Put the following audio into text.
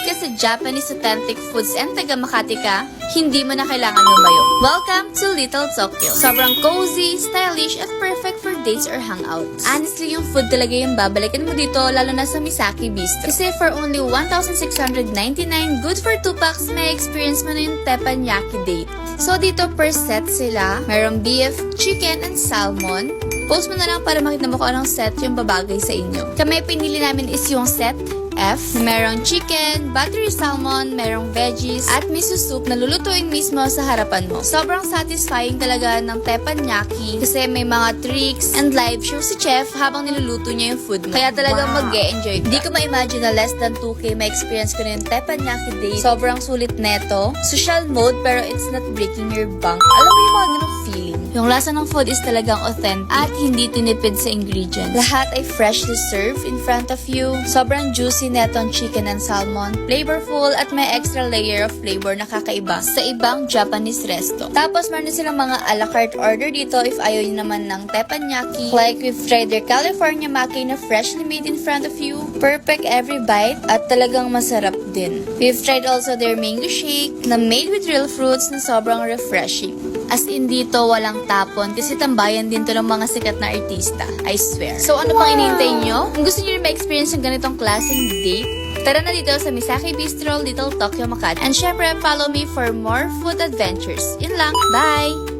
ka sa Japanese authentic foods and taga Makati ka, hindi mo na kailangan lumayo. Welcome to Little Tokyo. Sobrang cozy, stylish, at perfect for dates or hangouts. Honestly, yung food talaga yung babalikan mo dito, lalo na sa Misaki bistro. Kasi for only 1,699, good for 2 packs, may experience mo na yung teppanyaki date. So dito per set sila, mayroong beef, chicken, and salmon. Post mo na lang para makita mo kung anong set yung babagay sa inyo. Kami pinili namin is yung set F, merong chicken, buttery salmon, merong veggies, at miso soup na lulutuin mismo sa harapan mo. Sobrang satisfying talaga ng teppanyaki kasi may mga tricks and live show si chef habang niluluto niya yung food mo. Kaya talagang mag-e-enjoy ka. Hindi ko ma-imagine na less than 2K ma-experience ko na yung teppanyaki day. Sobrang sulit neto. Social mode pero it's not breaking your bank. Alam mo yung mga ganong feeling? Yung lasa ng food is talagang authentic at hindi tinipid sa ingredients. Lahat ay freshly served in front of you. Sobrang juicy netong chicken and salmon, flavorful at may extra layer of flavor na kakaiba sa ibang Japanese resto. Tapos meron silang mga a la carte order dito if ayaw nyo naman ng teppanyaki. Like we've tried their California maki na freshly made in front of you. Perfect every bite at talagang masarap din. We've tried also their mango shake na made with real fruits na sobrang refreshing. As in dito walang tapon kasi tambayan din to ng mga sikat na artista. I swear. So ano pang inihintay nyo? Kung gusto nyo ma-experience ng ganitong klaseng date, tara na dito sa Misaki Bistro, Little Tokyo, Makati. And syempre, follow me for more food adventures. Yun lang. Bye!